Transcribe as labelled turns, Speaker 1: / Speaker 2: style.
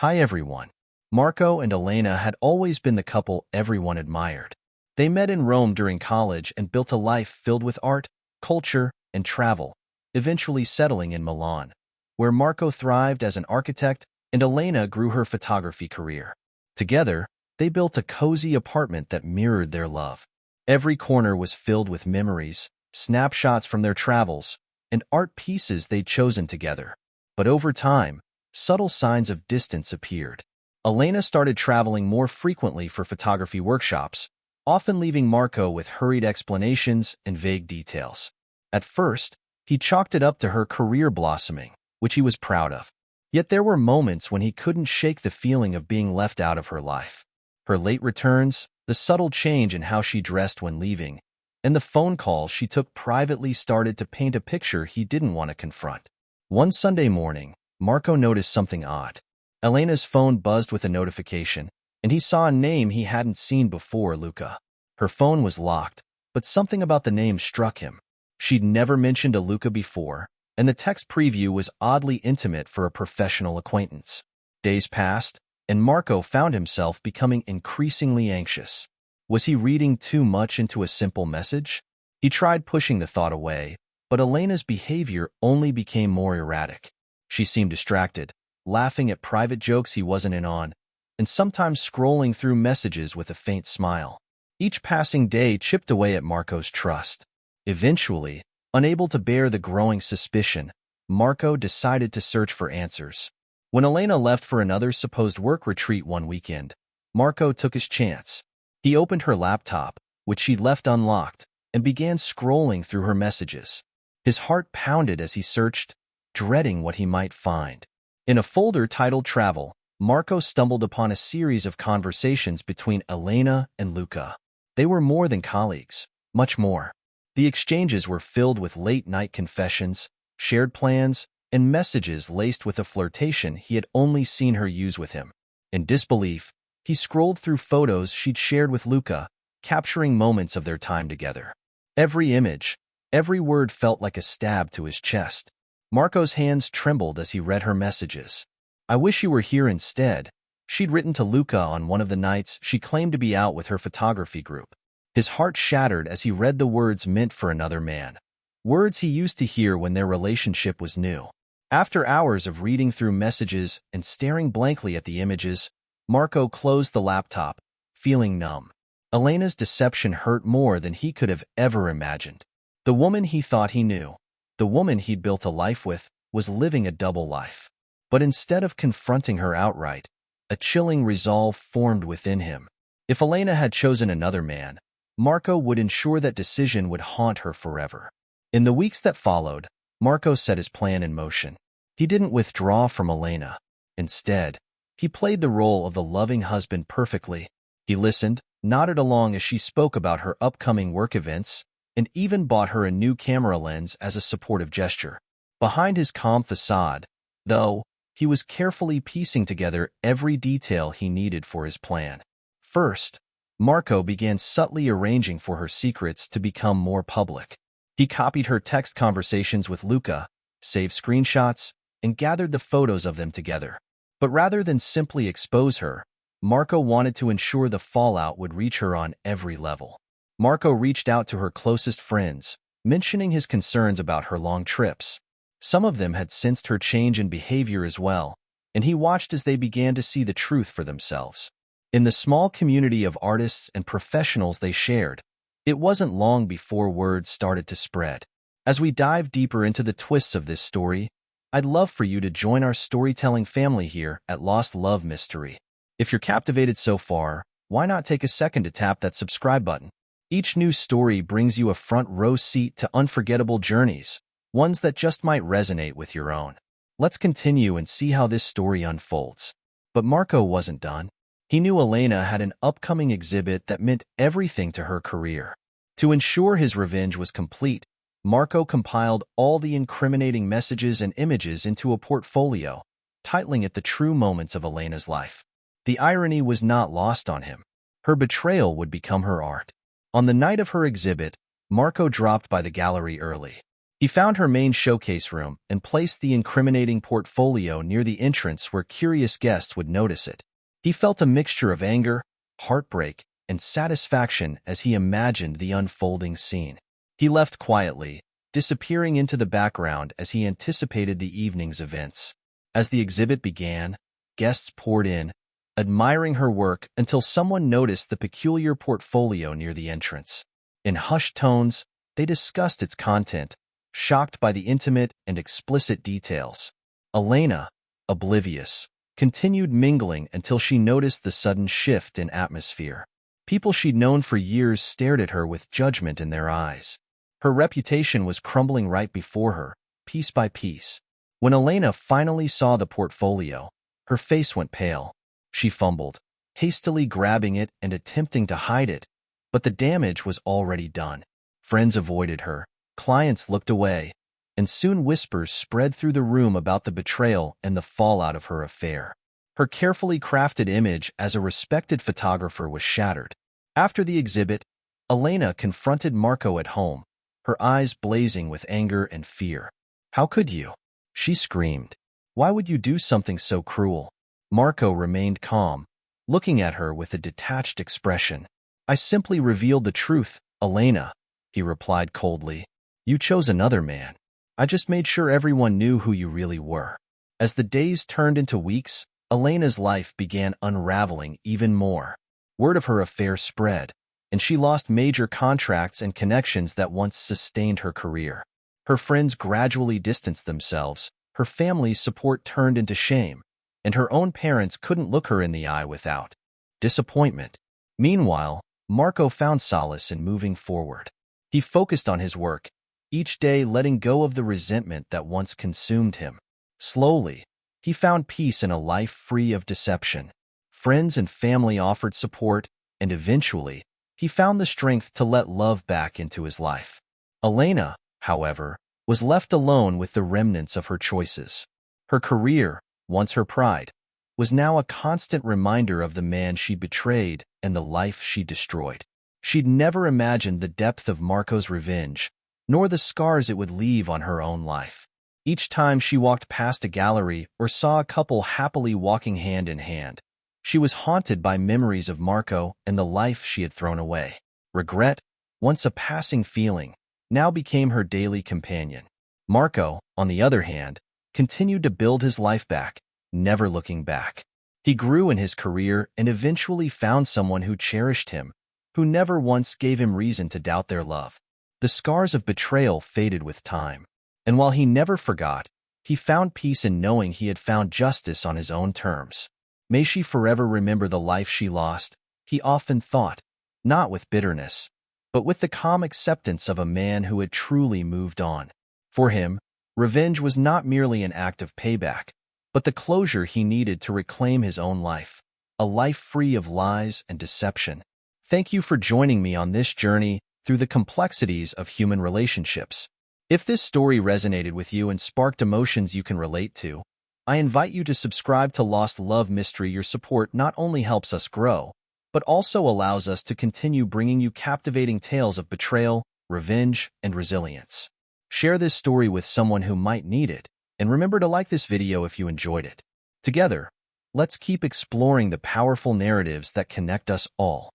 Speaker 1: Hi everyone. Marco and Elena had always been the couple everyone admired. They met in Rome during college and built a life filled with art, culture, and travel, eventually settling in Milan, where Marco thrived as an architect and Elena grew her photography career. Together, they built a cozy apartment that mirrored their love. Every corner was filled with memories, snapshots from their travels, and art pieces they'd chosen together. But over time, subtle signs of distance appeared. Elena started traveling more frequently for photography workshops, often leaving Marco with hurried explanations and vague details. At first, he chalked it up to her career blossoming, which he was proud of. Yet there were moments when he couldn't shake the feeling of being left out of her life. Her late returns, the subtle change in how she dressed when leaving, and the phone calls she took privately started to paint a picture he didn't want to confront. One Sunday morning, Marco noticed something odd. Elena's phone buzzed with a notification, and he saw a name he hadn't seen before, Luca. Her phone was locked, but something about the name struck him. She'd never mentioned a Luca before, and the text preview was oddly intimate for a professional acquaintance. Days passed, and Marco found himself becoming increasingly anxious. Was he reading too much into a simple message? He tried pushing the thought away, but Elena's behavior only became more erratic. She seemed distracted, laughing at private jokes he wasn't in on, and sometimes scrolling through messages with a faint smile. Each passing day chipped away at Marco's trust. Eventually, unable to bear the growing suspicion, Marco decided to search for answers. When Elena left for another supposed work retreat one weekend, Marco took his chance. He opened her laptop, which she'd left unlocked, and began scrolling through her messages. His heart pounded as he searched, dreading what he might find. In a folder titled Travel, Marco stumbled upon a series of conversations between Elena and Luca. They were more than colleagues, much more. The exchanges were filled with late-night confessions, shared plans, and messages laced with a flirtation he had only seen her use with him. In disbelief, he scrolled through photos she'd shared with Luca, capturing moments of their time together. Every image, every word felt like a stab to his chest. Marco's hands trembled as he read her messages. "I wish you were here instead," she'd written to Luca on one of the nights she claimed to be out with her photography group. His heart shattered as he read the words meant for another man. Words he used to hear when their relationship was new. After hours of reading through messages and staring blankly at the images, Marco closed the laptop, feeling numb. Elena's deception hurt more than he could have ever imagined. The woman he thought he knew, the woman he'd built a life with, was living a double life. But instead of confronting her outright, a chilling resolve formed within him. If Elena had chosen another man, Marco would ensure that decision would haunt her forever. In the weeks that followed, Marco set his plan in motion. He didn't withdraw from Elena. Instead, he played the role of the loving husband perfectly. He listened, nodded along as she spoke about her upcoming work events, and even bought her a new camera lens as a supportive gesture. Behind his calm facade, though, he was carefully piecing together every detail he needed for his plan. First, Marco began subtly arranging for her secrets to become more public. He copied her text conversations with Luca, saved screenshots, and gathered the photos of them together. But rather than simply expose her, Marco wanted to ensure the fallout would reach her on every level. Marco reached out to her closest friends, mentioning his concerns about her long trips. Some of them had sensed her change in behavior as well, and he watched as they began to see the truth for themselves. In the small community of artists and professionals they shared, it wasn't long before word started to spread. As we dive deeper into the twists of this story, I'd love for you to join our storytelling family here at Lost Love Mystery. If you're captivated so far, why not take a second to tap that subscribe button? Each new story brings you a front row seat to unforgettable journeys, ones that just might resonate with your own. Let's continue and see how this story unfolds. But Marco wasn't done. He knew Elena had an upcoming exhibit that meant everything to her career. To ensure his revenge was complete, Marco compiled all the incriminating messages and images into a portfolio, titling it The True Moments of Elena's Life. The irony was not lost on him. Her betrayal would become her art. On the night of her exhibit, Marco dropped by the gallery early. He found her main showcase room and placed the incriminating portfolio near the entrance where curious guests would notice it. He felt a mixture of anger, heartbreak, and satisfaction as he imagined the unfolding scene. He left quietly, disappearing into the background as he anticipated the evening's events. As the exhibit began, guests poured in, admiring her work until someone noticed the peculiar portfolio near the entrance. In hushed tones, they discussed its content, shocked by the intimate and explicit details. Elena, oblivious, continued mingling until she noticed the sudden shift in atmosphere. People she'd known for years stared at her with judgment in their eyes. Her reputation was crumbling right before her, piece by piece. When Elena finally saw the portfolio, her face went pale. She fumbled, hastily grabbing it and attempting to hide it, but the damage was already done. Friends avoided her, clients looked away, and soon whispers spread through the room about the betrayal and the fallout of her affair. Her carefully crafted image as a respected photographer was shattered. After the exhibit, Elena confronted Marco at home, her eyes blazing with anger and fear. "How could you?" she screamed. "Why would you do something so cruel?" Marco remained calm, looking at her with a detached expression. "I simply revealed the truth, Elena," he replied coldly. "You chose another man. I just made sure everyone knew who you really were." As the days turned into weeks, Elena's life began unraveling even more. Word of her affair spread, and she lost major contracts and connections that once sustained her career. Her friends gradually distanced themselves, her family's support turned into shame, and her own parents couldn't look her in the eye without disappointment. Meanwhile, Marco found solace in moving forward. He focused on his work, each day letting go of the resentment that once consumed him. Slowly, he found peace in a life free of deception. Friends and family offered support, and eventually, he found the strength to let love back into his life. Elena, however, was left alone with the remnants of her choices. Her career, once her pride, was now a constant reminder of the man she betrayed and the life she destroyed. She'd never imagined the depth of Marco's revenge, nor the scars it would leave on her own life. Each time she walked past a gallery or saw a couple happily walking hand in hand, she was haunted by memories of Marco and the life she had thrown away. Regret, once a passing feeling, now became her daily companion. Marco, on the other hand, continued to build his life back, never looking back. He grew in his career and eventually found someone who cherished him, who never once gave him reason to doubt their love. The scars of betrayal faded with time, and while he never forgot, he found peace in knowing he had found justice on his own terms. May she forever remember the life she lost, he often thought, not with bitterness, but with the calm acceptance of a man who had truly moved on. For him, revenge was not merely an act of payback, but the closure he needed to reclaim his own life, a life free of lies and deception. Thank you for joining me on this journey through the complexities of human relationships. If this story resonated with you and sparked emotions you can relate to, I invite you to subscribe to Lost Love Mystery. Your support not only helps us grow, but also allows us to continue bringing you captivating tales of betrayal, revenge, and resilience. Share this story with someone who might need it, and remember to like this video if you enjoyed it. Together, let's keep exploring the powerful narratives that connect us all.